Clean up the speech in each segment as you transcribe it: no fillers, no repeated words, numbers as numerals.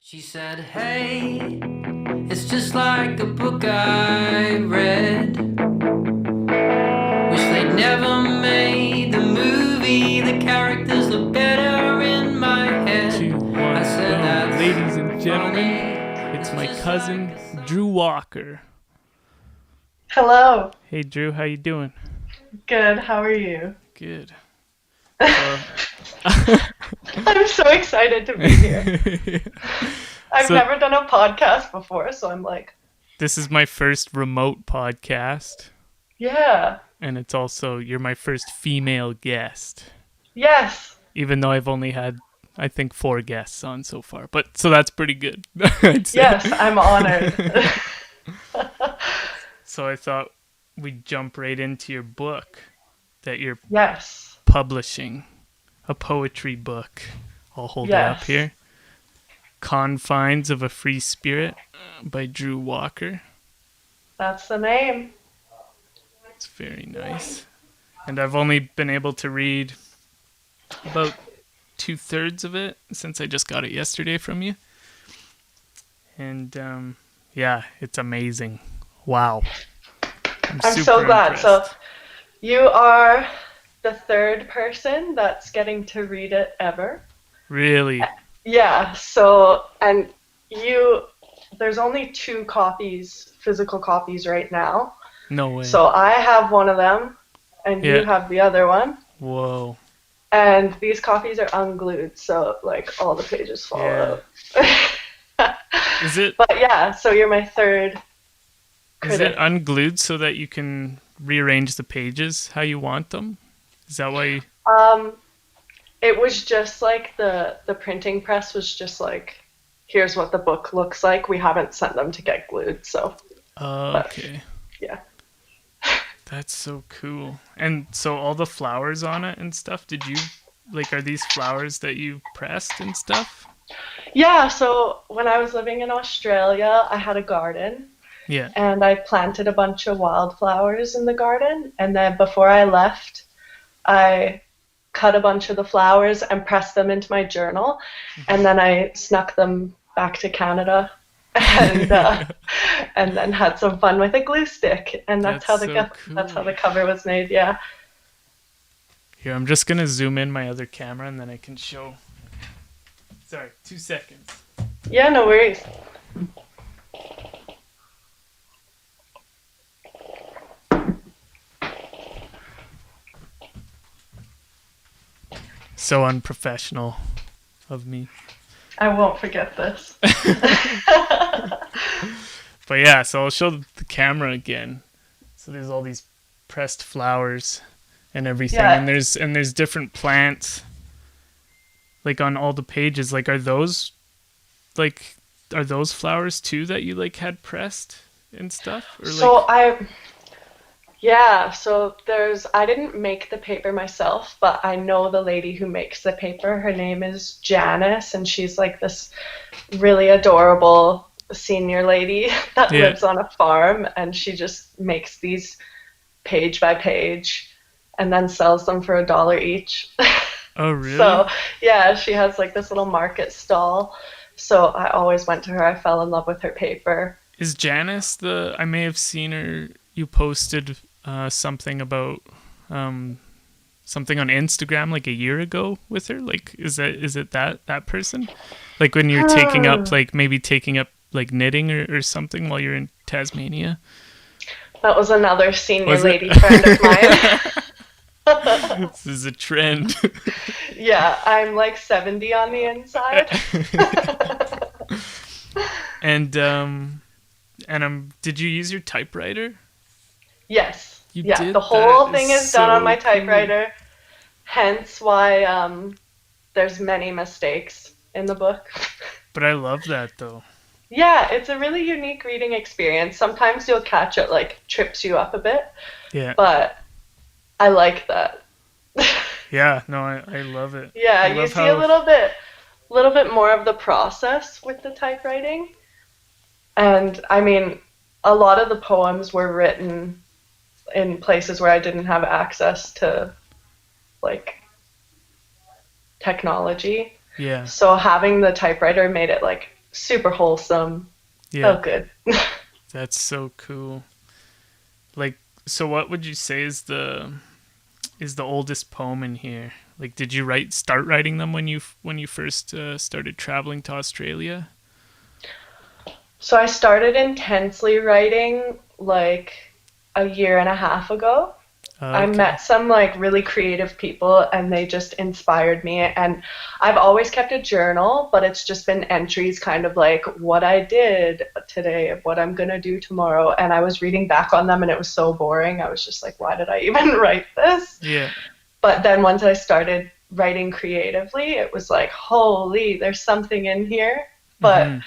She said, hey, it's just like a book I read. Wish they'd never made the movie. The characters look better in my head. I said that. Ladies and gentlemen, it's my cousin, Drew Walker. Hello. Hey, Drew, how you doing? Good. How are you? Good. I'm so excited to be here. I've never done a podcast before, so I'm like... This is my first remote podcast. Yeah. And it's also, you're my first female guest. Yes. Even though I've only had, I think, 4 guests on so far. But, so that's pretty good. Yes, I'm honored. So I thought we'd jump right into your book that you're Yes. publishing. A poetry book. I'll hold it up here. Confines of a Free Spirit by Drew Walker. That's the name. It's very nice. And I've only been able to read about 2/3 of it since I just got it yesterday from you. And yeah, it's amazing. Wow. I'm so glad. Impressed. So you are the 3rd person that's getting to read it ever. Really? Yeah. So, and there's only 2 copies, physical copies right now. No way. So I have one of them, and you have the other one. Whoa. And these copies are unglued, so like all the pages fall out. Is it? But yeah, so you're my 3rd critic. Is it unglued so that you can rearrange the pages how you want them? Is that why you... It was just like the printing press was just like, here's what the book looks like. We haven't sent them to get glued, so. Okay. Yeah. That's so cool. And so all the flowers on it and stuff, are these flowers that you pressed and stuff? Yeah, so when I was living in Australia, I had a garden. Yeah. And I planted a bunch of wildflowers in the garden. And then before I left, I cut a bunch of the flowers and pressed them into my journal. And then I snuck them back to Canada and then had some fun with a glue stick. And that's how the cover was made, yeah. Here, I'm just going to zoom in my other camera and then I can show. Sorry, 2 seconds. Yeah, no worries. So unprofessional of me. I won't forget this. But yeah, so I'll show the camera again. So there's all these pressed flowers and everything, and there's different plants like on all the pages. Like are those flowers too that you like had pressed and stuff? Or I didn't make the paper myself, but I know the lady who makes the paper. Her name is Janice, and she's like this really adorable senior lady that lives on a farm, and she just makes these page by page and then sells them for $1 each. Oh, really? So, yeah, she has like this little market stall. So I always went to her. I fell in love with her paper. Is Janice I may have seen her, you posted something about something on Instagram like a year ago with her. Like, is it that person? Like when you're taking up like knitting or something while you're in Tasmania? That was another senior lady friend of mine. This is a trend. Yeah, I'm like 70 on the inside. And did you use your typewriter? Yes. You did? The whole thing is so done on my cool. typewriter. Hence why there's many mistakes in the book. But I love that though. Yeah, it's a really unique reading experience. Sometimes you'll catch it like trips you up a bit. Yeah. But I like that. Yeah, no, I love it. Yeah, you see a little bit more of the process with the typewriting. And I mean, a lot of the poems were written in places where I didn't have access to like technology. Yeah. So having the typewriter made it like super wholesome. Yeah, Felt good. that's so cool. Like, so what would you say is the oldest poem in here? Like, did you start writing them when you first started traveling to Australia? So I started intensely writing like a year and a half ago. I Okay. met some like really creative people and they just inspired me. And I've always kept a journal, but it's just been entries kind of like what I did today, what I'm going to do tomorrow. And I was reading back on them and it was so boring. I was just like, why did I even write this? Yeah. But then once I started writing creatively, it was like, holy, there's something in here. But Mm-hmm.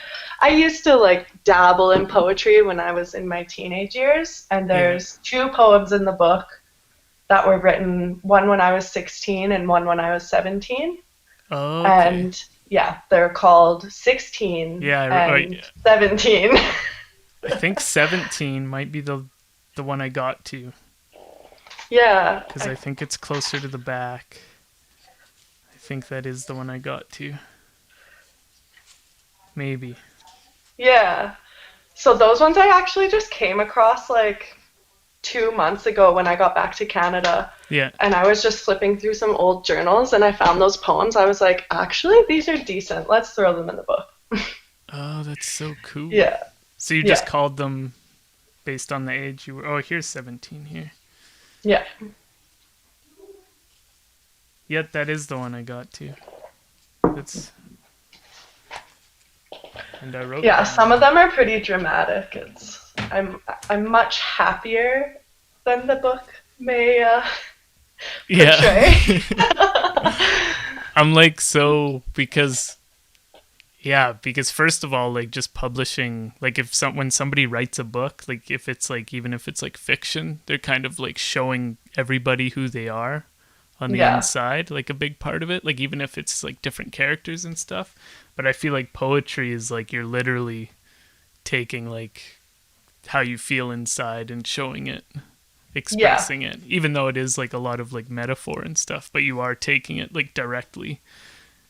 I used to like dabble in poetry when I was in my teenage years. And Yeah. there's two poems in the book that were written, one when I was 16 and one when I was 17. Okay. And yeah, they're called 16 Yeah, and 17. I think 17 might be the one I got to, Yeah. because I think it's closer to the back. I think that is the one I got to. Maybe. Yeah. So those ones I actually just came across like 2 months ago when I got back to Canada. Yeah. And I was just flipping through some old journals and I found those poems. I was like, actually, these are decent. Let's throw them in the book. Oh, that's so cool. Yeah. So you just Yeah. called them based on the age you were. Oh, here's 17 here. Yeah. Yep, that is the one I got to. That's and I wrote Yeah, down. some of them are pretty dramatic. I'm much happier than the book may Yeah. portray. I'm like so because yeah, because first of all, like just publishing, like when somebody writes a book, like if it's like even if it's like fiction, they're kind of like showing everybody who they are on the Yeah. inside, like a big part of it, like even if it's like different characters and stuff. But I feel like poetry is like you're literally taking like how you feel inside and showing it, Yeah. expressing it, even though it is like a lot of like metaphor and stuff, but you are taking it like directly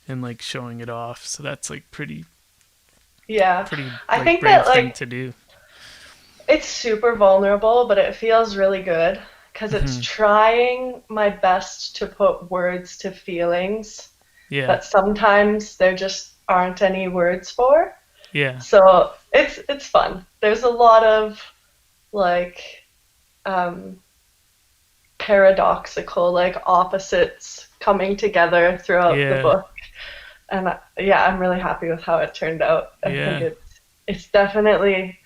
and like showing it off. So that's like Yeah. pretty I like think brave that thing like to do. it's super vulnerable, but it feels really good because it's Hmm. trying my best to put words to feelings Yeah. that sometimes there just aren't any words for. Yeah. So it's fun. There's a lot of like um, paradoxical, like opposites coming together throughout the Yeah. book. And yeah, I'm really happy with how it turned out. I think Yeah. it's definitely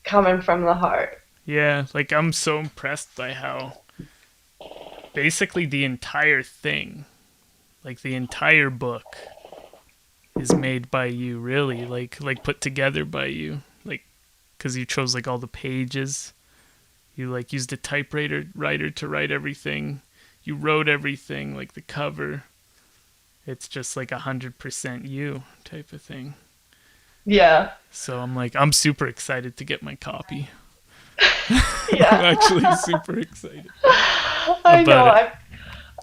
coming from the heart. Yeah. Like I'm so impressed by how basically the entire thing, like the entire book is made by you, really, like put together by you, like because you chose like all the pages, you like used a typewriter to write everything, you wrote everything, like the cover, it's just like 100% you type of thing. Yeah, So I'm super excited to get my copy. I'm yeah. actually super excited I know. about it.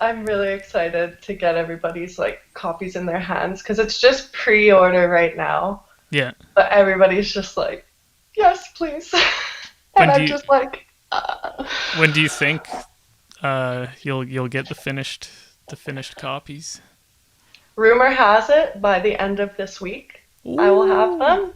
I'm really excited to get everybody's like copies in their hands because it's just pre-order right now. Yeah. But everybody's just like, yes, please. when And do I'm you just like, when do you think you'll get the finished copies? rumor has it by the end of this week I will have Ooh. them.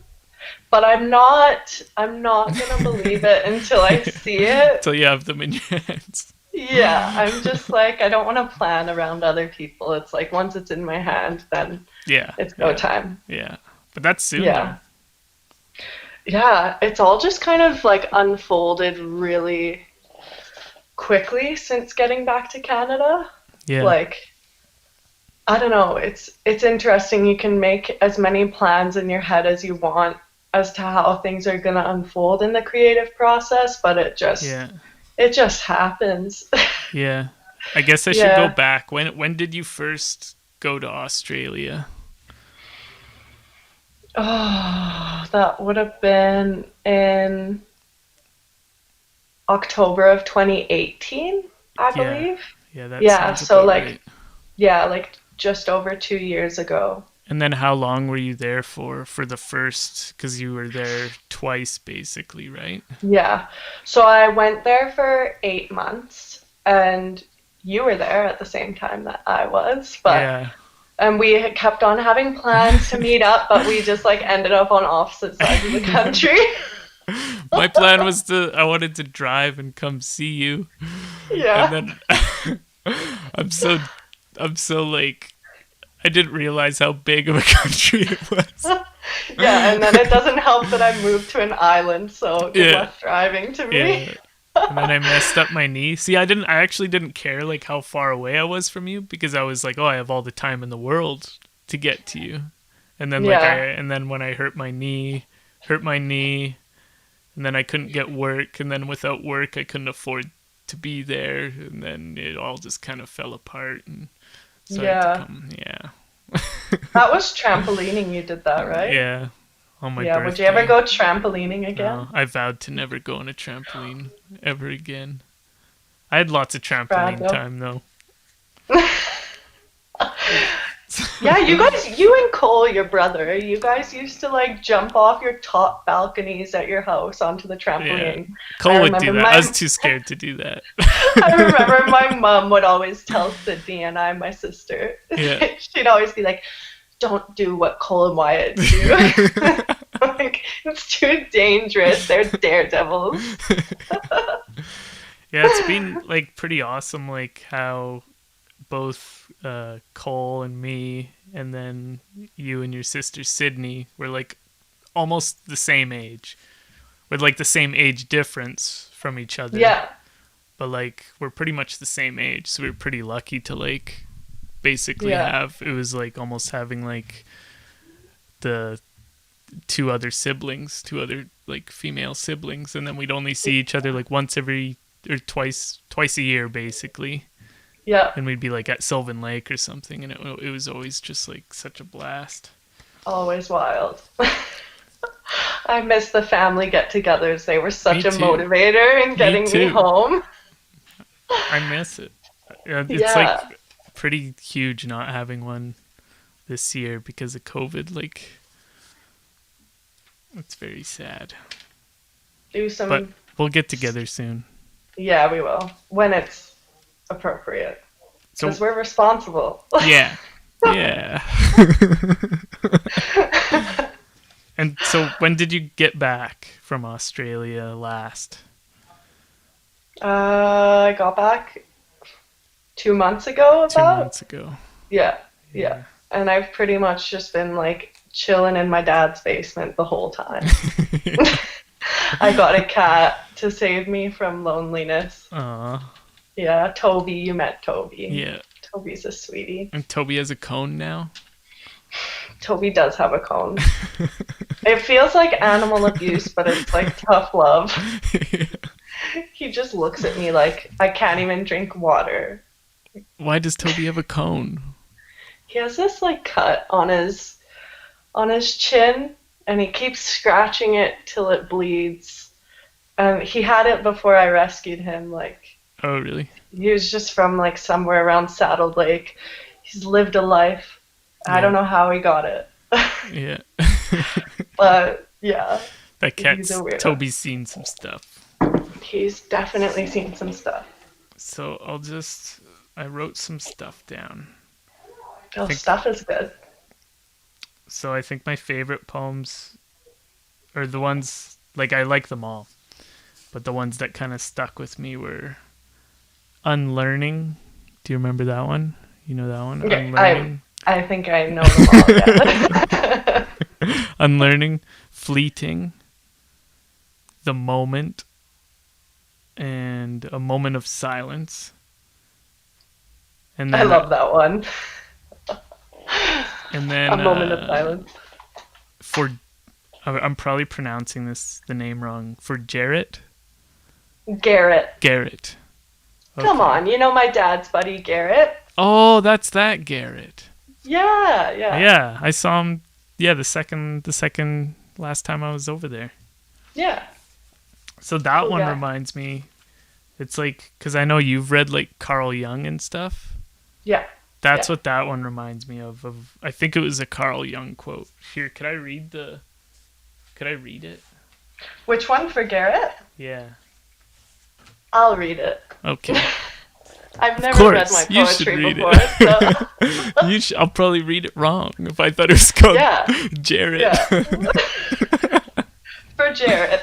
But I'm not gonna believe it until I see it. Till you have them in your hands. Yeah, I'm just like I don't want to plan around other people. It's like once it's in my hand, then Yeah, it's go yeah, time. yeah. But that's soon though. Yeah. Yeah, it's all just kind of like unfolded really quickly since getting back to Canada. Yeah, Like, I don't know, it's interesting. You can make as many plans in your head as you want as to how things are going to unfold in the creative process, but yeah, it just happens. yeah. I guess I should go Yeah. back. When did you first go to Australia? Oh, that would have been in October of 2018, I Yeah, believe. yeah. That Yeah, sounds so about right. like yeah, like just over 2 years ago. And then how long were you there for the first, because you were there twice basically, right? Yeah. So I went there for 8 months, and you were there at the same time that I was, but Yeah. and we had kept on having plans to meet up, but we just like ended up on opposite sides of the country. My plan was I wanted to drive and come see you. Yeah. And then I'm so like, I didn't realize how big of a country it was. Yeah, and then it doesn't help that I moved to an island, so good luck driving to me. Yeah. And then I messed up my knee. See, I actually didn't care like how far away I was from you, because I was like, oh, I have all the time in the world to get to you. And then and then when I hurt my knee, and then I couldn't get work, and then without work I couldn't afford to be there, and then it all just kind of fell apart, and so I had to come. That was trampolining, you did that, right? Yeah. On my birthday. Would you ever go trampolining again? No, I vowed to never go on a trampoline ever again. I had lots of trampoline time though. Yeah, you and Cole, your brother, you guys used to like jump off your top balconies at your house onto the trampoline. Yeah. Cole would do that. I was too scared to do that. I remember my mom would always tell Sydney and I, my sister, she'd always be like, don't do what Cole and Wyatt do. Like, it's too dangerous. They're daredevils. Yeah, it's been like pretty awesome, like how both Cole and me, and then you and your sister Sydney were like almost the same age, with like the same age difference from each other. Yeah. But like we're pretty much the same age, so we were pretty lucky to like basically have, it was like almost having like the two other like female siblings, and then we'd only see each other like once every or twice a year basically. Yeah. And we'd be like at Sylvan Lake or something, and it was always just like such a blast. Always wild. I miss the family get-togethers. They were such a motivator in getting me home. I miss it. It's like pretty huge not having one this year because of COVID. Like, it's very sad. But we'll get together soon. Yeah, we will, when it's appropriate, because we're responsible. Yeah. And so when did you get back from Australia last? I got back 2 months ago. 2 months ago. Yeah. And I've pretty much just been like chilling in my dad's basement the whole time. I got a cat to save me from loneliness. Aww. Yeah, Toby, you met Toby. Yeah. Toby's a sweetie. And Toby has a cone now? Toby does have a cone. It feels like animal abuse, but it's like tough love. Yeah. He just looks at me like I can't even drink water. Why does Toby have a cone? He has this like cut on his chin, and he keeps scratching it till it bleeds. He had it before I rescued him. Like, oh really? He was just from like somewhere around Saddle Lake. He's lived a life. Yeah. I don't know how he got it. Yeah. But yeah. That cat's Toby's seen some stuff. He's definitely seen some stuff. So I wrote some stuff down. Oh, stuff is good. So I think my favorite poems are the ones, like I like them all, but the ones that kind of stuck with me were Unlearning. Do you remember that one? You know that one? Yeah, Unlearning. I think I know them all. Yeah. Unlearning, Fleeting, The Moment, and A Moment of Silence. And then, I love that one. And then A Moment of Silence. I'm probably pronouncing the name wrong. For Garrett. Garrett. Okay. Come on, you know my dad's buddy Garrett. Oh, that's that Garrett. Yeah. Yeah, I saw him. Yeah, the second last time I was over there. Yeah. So that one reminds me. It's like, because I know you've read like Carl Jung and stuff. Yeah. That's what that one reminds me of. I think it was a Carl Jung quote. Here, could I read it? Which one for Garrett? Yeah. I'll read it. Okay. I've never read my you should poetry read before. it. So. I'll probably read it wrong if I thought it was called Jared. Yeah. For Jared.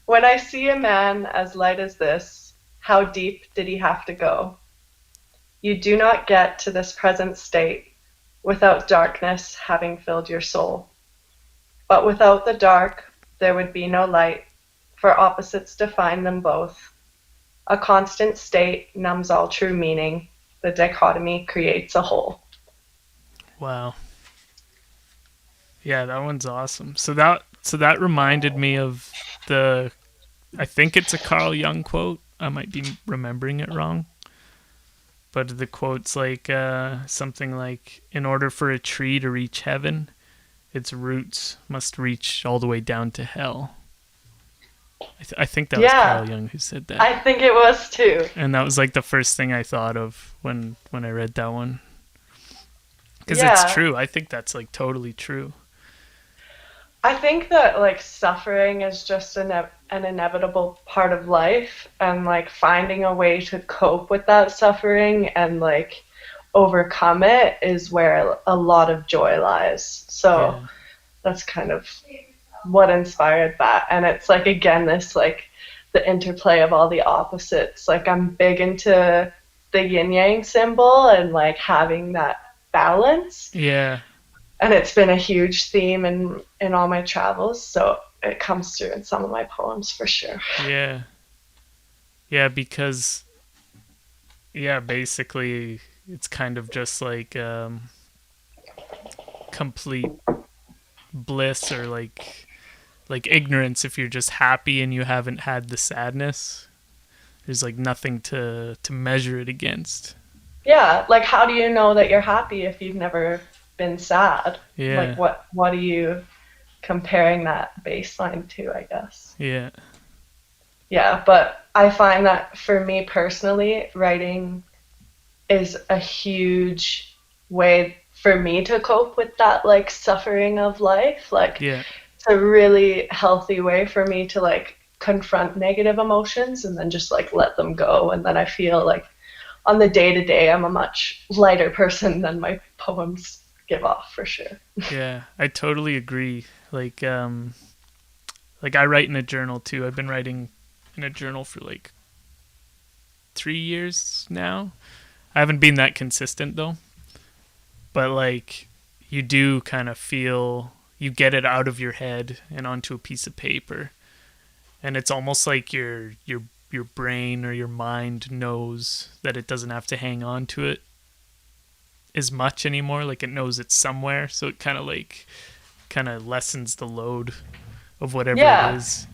When I see a man as light as this, how deep did he have to go? You do not get to this present state without darkness having filled your soul. But without the dark, there would be no light, for opposites define them both. A constant state numbs all true meaning. The dichotomy creates a whole. Wow. Yeah, that one's awesome. So that reminded me of I think it's a Carl Jung quote. I might be remembering it wrong. But the quote's like something like, in order for a tree to reach heaven, its roots must reach all the way down to hell. I think that was Carl Jung who said that. I think it was too. And that was like the first thing I thought of when I read that one. Because it's true. I think that's like totally true. I think that like suffering is just an inevitable part of life, and like finding a way to cope with that suffering and like overcome it is where a lot of joy lies. So that's kind of what inspired that. And it's like, again, this like the interplay of all the opposites. Like I'm big into the yin yang symbol and like having that balance. Yeah. And it's been a huge theme in all my travels, so it comes through in some of my poems for sure. Yeah. Yeah, because basically it's kind of just like complete bliss, or like ignorance if you're just happy and you haven't had the sadness. There's like nothing to measure it against. Yeah, like how do you know that you're happy if you've never been sad? Yeah. Like what are you comparing that baseline to, I guess? Yeah. Yeah, but I find that for me personally, writing is a huge way for me to cope with that like suffering of life. Like it's a really healthy way for me to like confront negative emotions and then just like let them go. And then I feel like on the day-to-day I'm a much lighter person than my poems give off, for sure. Yeah, I totally agree. Like I write in a journal too. I've been writing in a journal for like 3 years now. I haven't been that consistent though. But like you do kind of feel, you get it out of your head and onto a piece of paper. And it's almost like your brain or your mind knows that it doesn't have to hang on to it as much anymore. Like it knows it's somewhere, so it kind of lessens the load of whatever it is.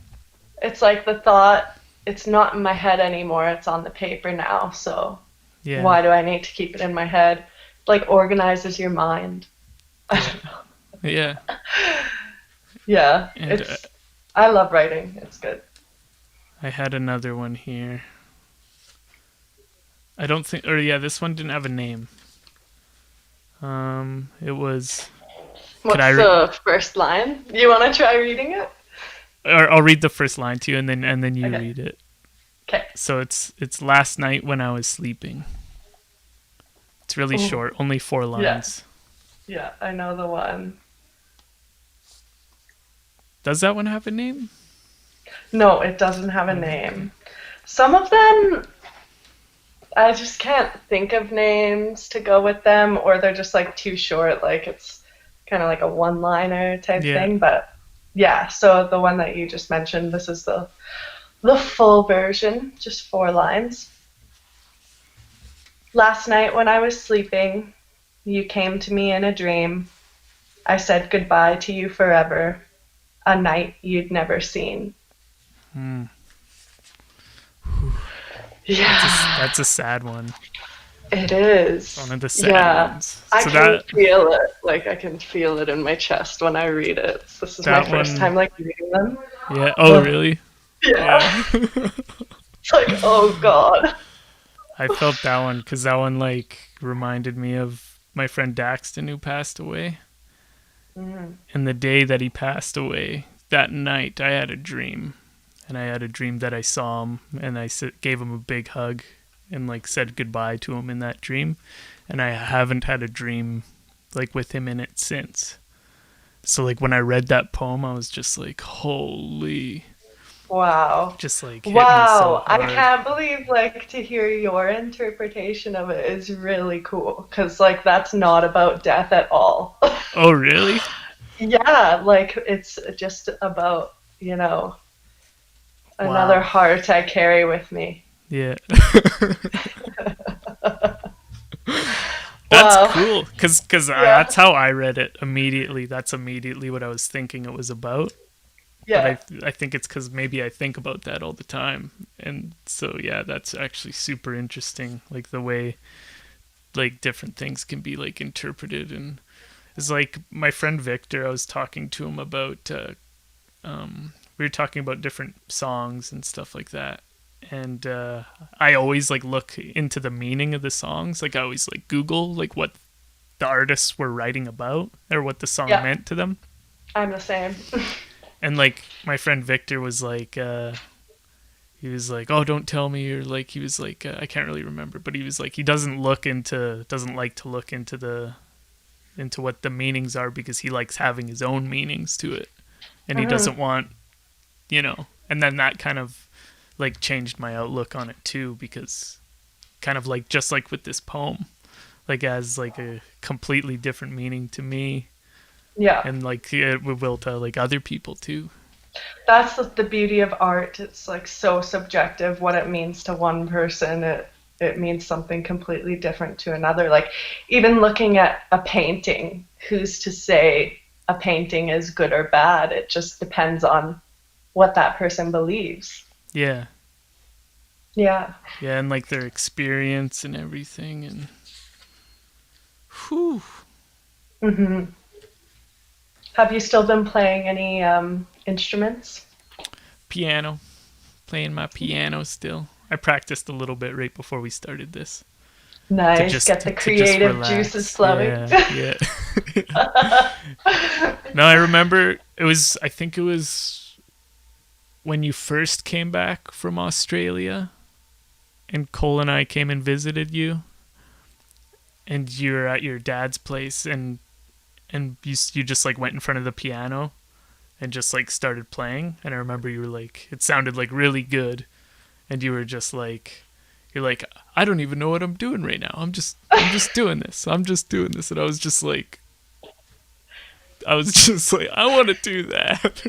It's like the thought, it's not in my head anymore, it's on the paper now, so why do I need to keep it in my head? Like organizes your mind. I don't know. Yeah. Yeah. And, I love writing. It's good. I had another one here. I don't think, this one didn't have a name. It was. What's the first line? You want to try reading it? Or I'll read the first line to you, and then you read it. Okay. So it's last night when I was sleeping. It's really short, only 4 lines. Yeah, I know the one. Does that one have a name? No, it doesn't have a name. Some of them, I just can't think of names to go with them, or they're just like too short. Like it's kind of like a one-liner type thing. But yeah, so the one that you just mentioned, this is the full version, just 4 lines. Last night when I was sleeping, you came to me in a dream. I said goodbye to you forever, a night you'd never seen. Yeah. That's a sad one. It is. One of the sad ones. So I can feel it. Like I can feel it in my chest when I read it. This is my first time like reading them. Yeah. Oh, really? Yeah. It's like, oh God. I felt that one because that one like reminded me of my friend Daxton who passed away. And the day that he passed away, that night, I had a dream. And I had a dream that I saw him and I gave him a big hug and like said goodbye to him in that dream. And I haven't had a dream like with him in it since. So like when I read that poem, I was just like, holy. Wow. Just like hit me Wow. so I hard. can't believe like to hear your interpretation of it is really cool because like that's not about death at all. Oh, really? Yeah, like it's just about, another Wow. heart I carry with me. Yeah. That's Wow. cool because Yeah. that's how I read it immediately. That's immediately what I was thinking it was about. But Yeah. I think it's because maybe I think about that all the time. And so, yeah, that's actually super interesting. Like the way like different things can be like interpreted. And it's like my friend Victor, I was talking to him about, we were talking about different songs and stuff like that. And I always like look into the meaning of the songs. Like I always like Google like what the artists were writing about or what the song Yeah. meant to them. I'm the same. And like my friend Victor was like, he was like, oh, don't tell me. Or like he was like, I can't really remember, but he was like, he doesn't like to look into what the meanings are because he likes having his own meanings to it, and he doesn't want, And then that kind of like changed my outlook on it too, because kind of like just like with this poem, like as like a completely different meaning to me, Yeah. and like it will to like other people too. That's the beauty of art. It's like so subjective what it means to one person. It means something completely different to another. Like even looking at a painting, who's to say a painting is good or bad? It just depends on what that person believes. Yeah. Yeah. Yeah, and like their experience and everything, and whew. Have you still been playing any instruments? Piano, playing my piano still. I practiced a little bit right before we started this Nice. Get the to just creative juices relax. flowing. Yeah, yeah. No, I remember I think it was when you first came back from Australia, and Cole and I came and visited you, and you were at your dad's place, and you just like went in front of the piano and just like started playing. And I remember you were like, it sounded like really good, and you were just like, you're like, I don't even know what I'm doing right now. I'm just doing this. I'm just doing this. And I was just like, I want to do that.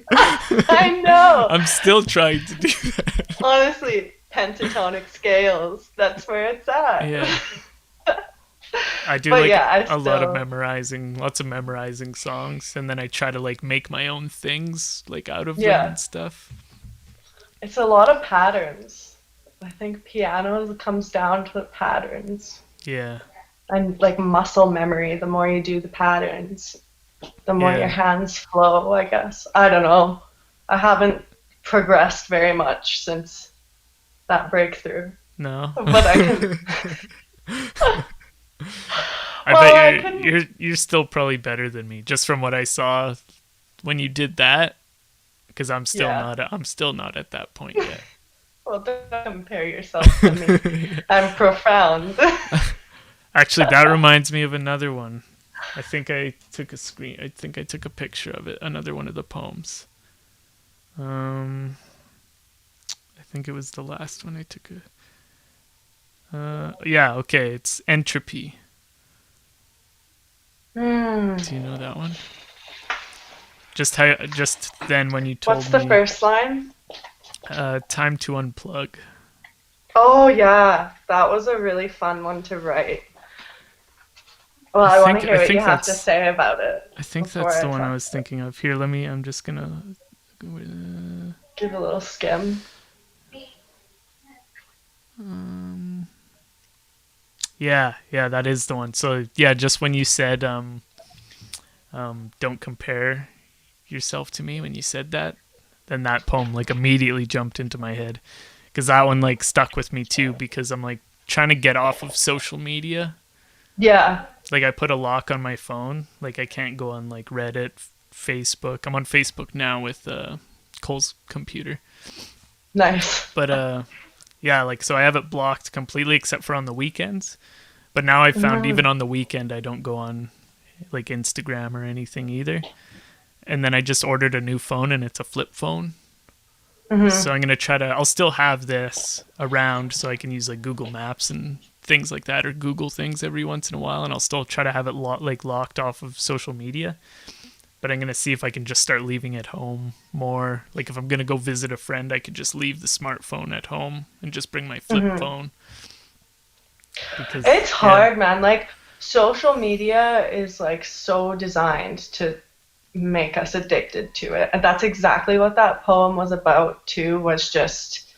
I know. I'm still trying to do that. Honestly, pentatonic scales. That's where it's at. Yeah. I do But like yeah, a lot of lots of memorizing songs, and then I try to like make my own things like out of them and stuff. It's a lot of patterns. I think piano comes down to the patterns Yeah. and like muscle memory. The more you do the patterns, the more your hands flow, I guess. I don't know. I haven't progressed very much since that breakthrough. No. But I can. I bet you're still probably better than me, just from what I saw when you did that. Because I'm still not at that point yet. Well, don't compare yourself to me. I'm profound. Actually, that reminds me of another one. I think I took a picture of it. Another one of the poems. I think it was the last one I took yeah, okay, it's Entropy. Do you know that one? Just then when you told me. What's the first line? Time to unplug. Oh yeah, that was a really fun one to write. Well, I want to hear what you have to say about it. I think that's the one I was thinking of. Here, I'm just gonna give a little skim. Yeah, that is the one. So yeah, just when you said don't compare yourself to me, when you said that, then that poem like immediately jumped into my head, because that one like stuck with me too, because I'm like, trying to get off of social media. Yeah. Like I put a lock on my phone. Like I can't go on like Reddit, Facebook. I'm on Facebook now with Cole's computer. Nice. But yeah, like so I have it blocked completely except for on the weekends. But now I found even on the weekend I don't go on like Instagram or anything either. And then I just ordered a new phone and it's a flip phone. So I'm going to I'll still have this around so I can use like Google Maps and things like that, or Google things every once in a while. And I'll still try to have it locked off of social media. But I'm going to see if I can just start leaving it home more. Like if I'm going to go visit a friend, I could just leave the smartphone at home and just bring my flip phone. Because it's hard, man. Like social media is like so designed to make us addicted to it, and that's exactly what that poem was about too, was just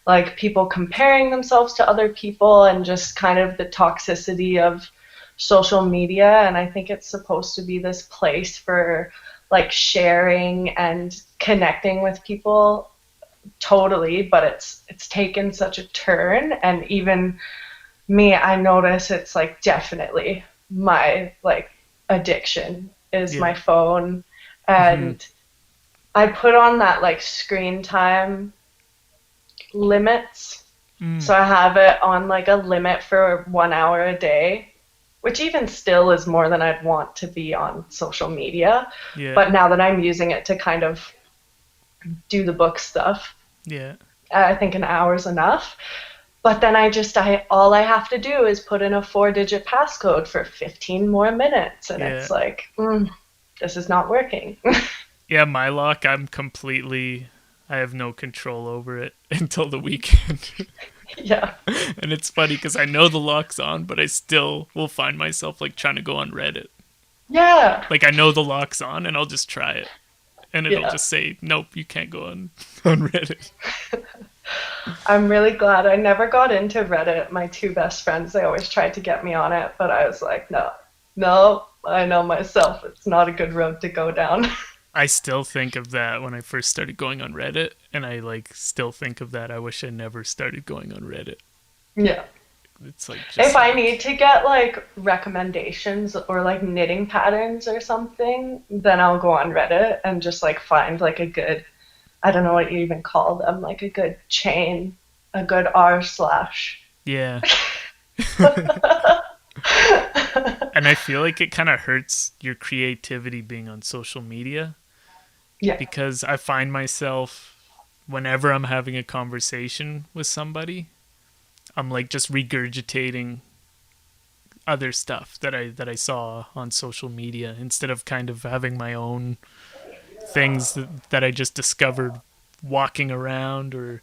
like people comparing themselves to other people and just kind of the toxicity of social media. And I think it's supposed to be this place for like sharing and connecting with people, totally, but it's taken such a turn. And even me, I notice it's like definitely my like addiction is my phone. And I put on that like screen time limits. So I have it on like a limit for 1 hour a day, which even still is more than I'd want to be on social media. But now that I'm using it to kind of do the book stuff, I think an hour's enough. But then all I have to do is put in a 4-digit passcode for 15 more minutes. And it's like, this is not working. Yeah, my lock, I have no control over it until the weekend. Yeah. And it's funny because I know the lock's on, but I still will find myself like trying to go on Reddit. Yeah. Like I know the lock's on and I'll just try it. And it'll just say, nope, you can't go on Reddit. I'm really glad I never got into Reddit. My 2 best friends, they always tried to get me on it, but I was like, no, I know myself. It's not a good road to go down. I still think of that when I first started going on Reddit, and I like still think of that. I wish I never started going on Reddit. Yeah. It's like just if I need to get like recommendations or like knitting patterns or something, then I'll go on Reddit and just like find like a good, I don't know what you even call them, like a good chain, a good r/. Yeah. And I feel like it kind of hurts your creativity being on social media. Yeah. Because I find myself, whenever I'm having a conversation with somebody, I'm like just regurgitating other stuff that I saw on social media instead of kind of having my own things that I just discovered walking around or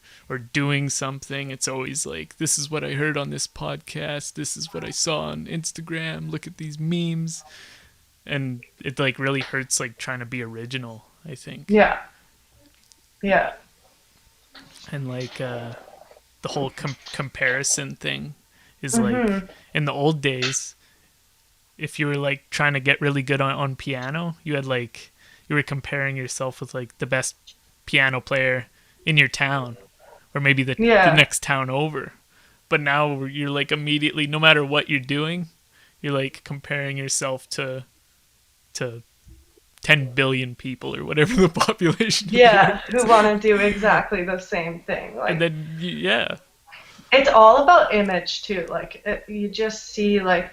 doing something. It's always like, this is what I heard on this podcast, this is what I saw on Instagram, look at these memes. And it like really hurts like trying to be original, I think. Yeah. And like the whole comparison thing is like, in the old days, if you were like trying to get really good on piano, you were comparing yourself with like the best piano player in your town, or maybe the next town over. But now you're like immediately, no matter what you're doing, you're like comparing yourself to 10 billion people or whatever the population is. Who want to do exactly the same thing. Like, and then it's all about image too. Like you just see like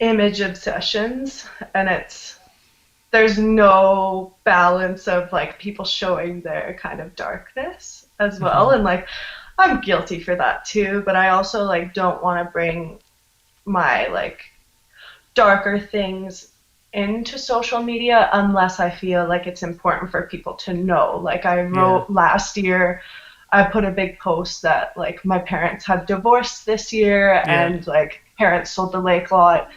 image obsessions, and there's no balance of like people showing their kind of darkness as well. And like I'm guilty for that too, but I also like don't want to bring my like darker things into social media unless I feel like it's important for people to know. Like I wrote last year, I put a big post that like my parents had divorced this year and like parents sold the lake lot,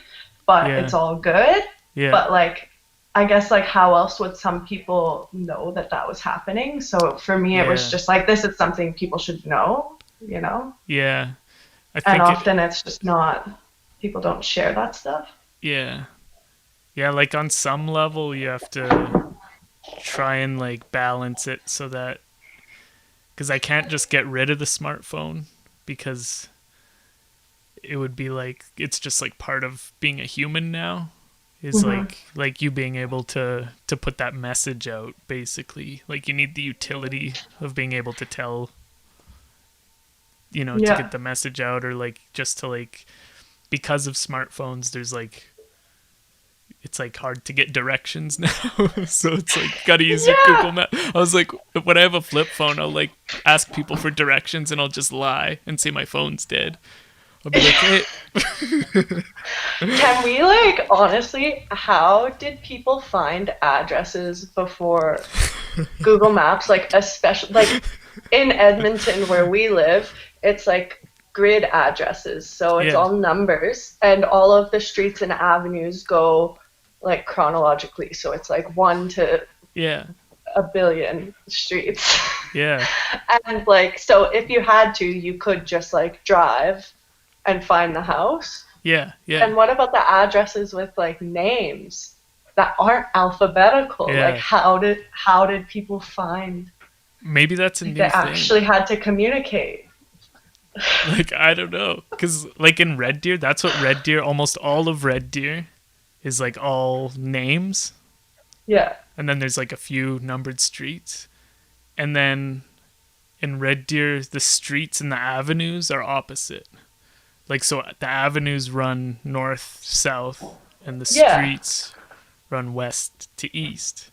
but it's all good. But like I guess like how else would some people know that was happening? So for me it was just like, this is something people should know, you know? Yeah. And often it's just not, people don't share that stuff. Yeah. Yeah, like on some level you have to try and like balance it so that, because I can't just get rid of the smartphone, because it would be like it's just like part of being a human now. Is like you being able to put that message out, basically. Like you need the utility of being able to tell, to get the message out, or like just to like, because of smartphones, there's like, it's like hard to get directions now. So it's like gotta use your Google Map. I was like, when I have a flip phone, I'll like ask people for directions and I'll just lie and say my phone's dead. I'll be like, hey. Can we, like, honestly, how did people find addresses before Google Maps? Like, especially, like, in Edmonton where we live, it's like grid addresses. So it's all numbers, and all of the streets and avenues go, like, chronologically. So it's like 1 to a billion streets. Yeah. And, like, so if you had to, you could just, like, drive and find the house. Yeah. And what about the addresses with like names that aren't alphabetical? Yeah. Like how did people find? Maybe that's a new they thing. actually had to communicate. Like I don't know, because like in Red Deer, that's what Red Deer. Almost all of Red Deer is like all names. Yeah. And then there's like a few numbered streets, and then in Red Deer, the streets and the avenues are opposite. Like, so the avenues run north, south, and the streets run west to east.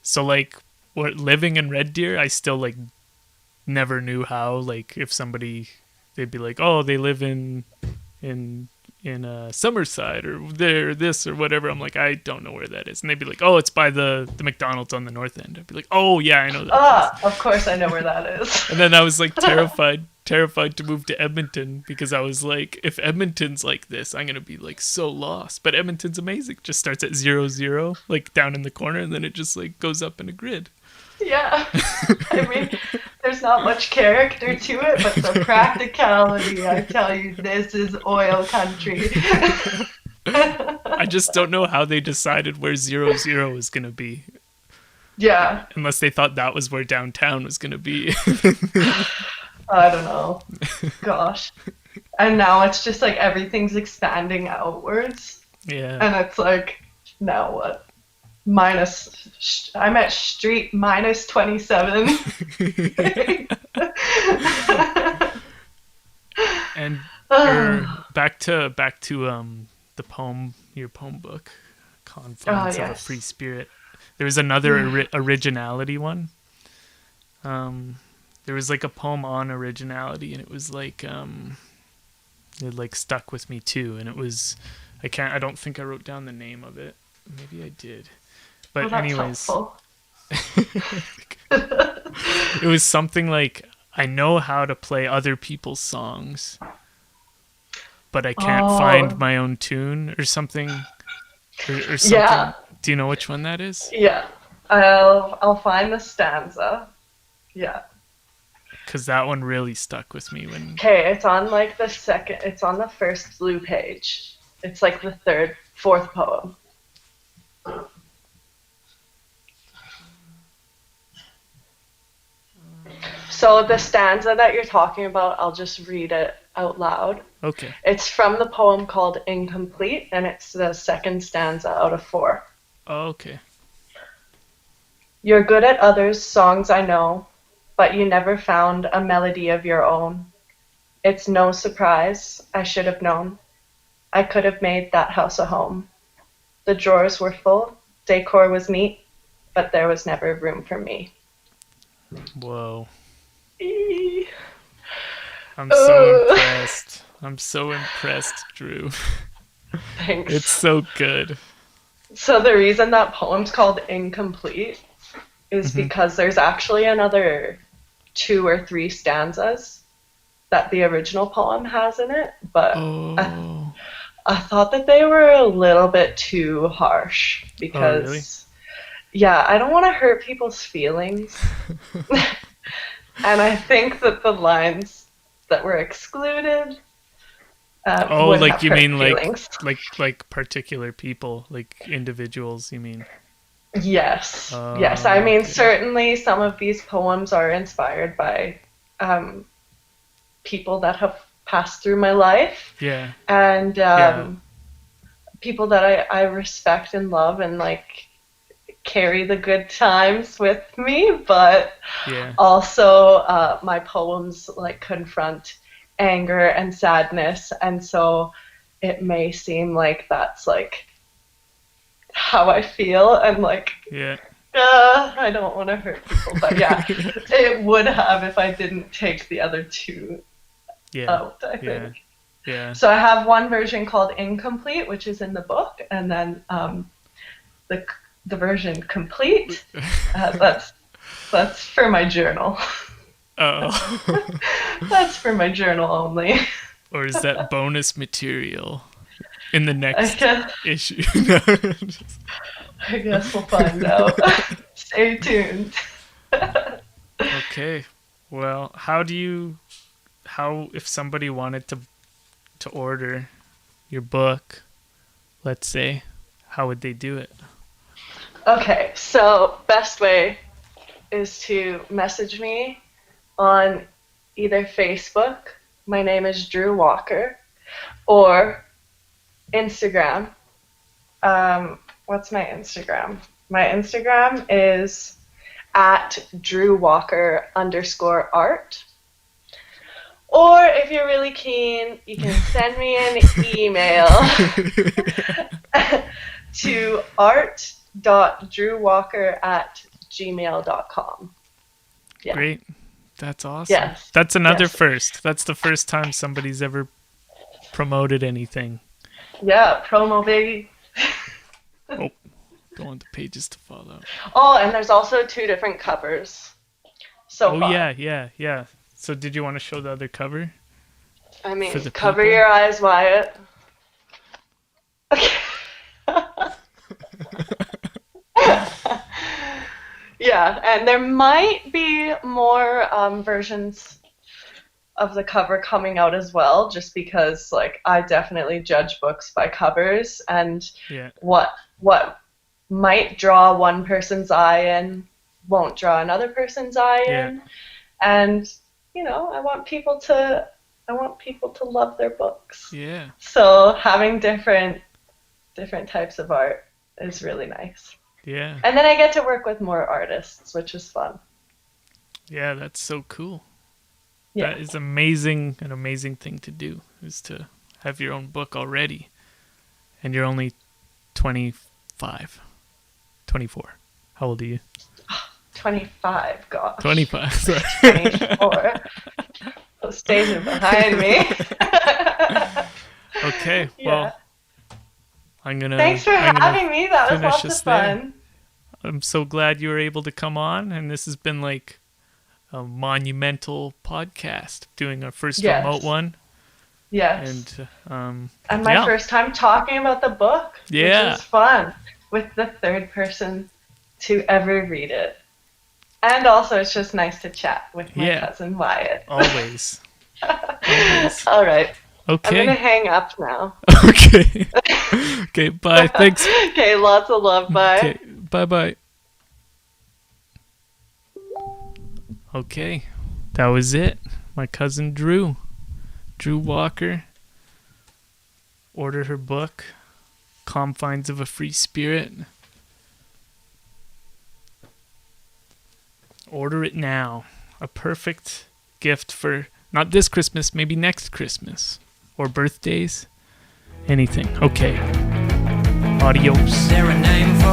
So, like, living in Red Deer, I still, like, never knew how, like, if somebody, they'd be like, oh, they live in Summerside or there, this or whatever. I'm like, I don't know where that is. And they'd be like, oh, it's by the McDonald's on the north end. I'd be like, oh, yeah, I know that. Of course I know where that is. And then I was, like, terrified to move to Edmonton, because I was like, if Edmonton's like this, I'm gonna be like so lost. But Edmonton's amazing. Just starts at 0, like down in the corner, and then it just like goes up in a grid. Yeah. I mean, there's not much character to it, but the practicality, I tell you, this is oil country. I just don't know how they decided where 0 is gonna be. Yeah. Unless they thought that was where downtown was gonna be. I don't know. Gosh. And now it's just like everything's expanding outwards. Yeah. And it's like, now what? I'm at street minus 27. And back to the poem, your poem book, Confines of a Free Spirit. There was another originality one. There was like a poem on originality, and it was like it like stuck with me too. And it was, I don't think I wrote down the name of it. Maybe I did. But anyways, it was something like, I know how to play other people's songs, but I can't find my own tune, or something, or something. Yeah. Do you know which one that is? Yeah, I'll find the stanza. Yeah. Because that one really stuck with me when. Okay, it's on like it's on the first blue page. It's like the fourth poem. So the stanza that you're talking about, I'll just read it out loud. Okay. It's from the poem called Incomplete, and it's the second stanza out of 4. Oh, okay. You're good at others' songs, I know, but you never found a melody of your own. It's no surprise, I should have known. I could have made that house a home. The drawers were full, decor was neat, but there was never room for me. Whoa. I'm so impressed. I'm so impressed, Drew. Thanks. It's so good. So the reason that poem's called Incomplete is because there's actually another 2 or 3 stanzas that the original poem has in it, but I thought that they were a little bit too harsh because, really? Yeah, I don't want to hurt people's feelings. And I think that the lines that were excluded like you mean feelings. like particular people, like individuals, you mean? Yes. Yes. I mean, certainly some of these poems are inspired by people that have pass through my life. Yeah. And Yeah. people that I respect and love and like carry the good times with me, but Yeah. also my poems like confront anger and sadness, and so it may seem like that's like how I feel, and like Yeah. I don't want to hurt people, but yeah, it would have if I didn't take the other two Yeah. out, I Yeah. think. Yeah. So I have one version called Incomplete, which is in the book, and then the version Complete, that's for my journal. Oh. That's for my journal only. Or is that bonus material in the I next guess, issue? I guess we'll find out. Stay tuned. Okay. Well, how if somebody wanted to order your book, let's say, how would they do it? Okay, so best way is to message me on either Facebook, my name is Drew Walker, or Instagram. What's my Instagram? My Instagram is at DrewWalker_art. Or if you're really keen, you can send me an email to art.drewwalker@gmail.com. Yeah. Great. That's awesome. Yes. That's another Yes. first. That's the first time somebody's ever promoted anything. Yeah, promo baby. Oh, don't want the pages to fall out. Oh, and there's also 2 different covers. So Oh, far. yeah. So did you want to show the other cover? I mean, For the cover people? your eyes, Wyatt. Yeah, and there might be more versions of the cover coming out as well, just because like I definitely judge books by covers, and Yeah. what might draw one person's eye in won't draw another person's eye Yeah. in, and I want people to love their books. Yeah. So having different types of art is really nice. Yeah. And then I get to work with more artists, which is fun. Yeah, that's so cool. Yeah. That is amazing. An amazing thing to do is to have your own book already. And you're only 25. 24. How old are you? 25, gosh. 25. Sorry. 24. Those days are behind me. Okay, Yeah. well, Thanks for having me. That was finish lots us of fun. I'm so glad you were able to come on, and this has been like a monumental podcast, doing our first Yes. remote one. Yes. And my yeah. first time talking about the book, Yeah. which was fun, with the third person to ever read it. And also, it's just nice to chat with my Yeah. cousin Wyatt. Always. Always. All right. Okay. I'm going to hang up now. Okay. Okay, bye. Thanks. Okay, lots of love. Bye. Okay, bye-bye. Okay, that was it. My cousin Drew Walker. Order her book, Confines of a Free Spirit. Order it now. A perfect gift for not this Christmas, maybe next Christmas. Or birthdays. Anything. Okay. Adios. Is there a name for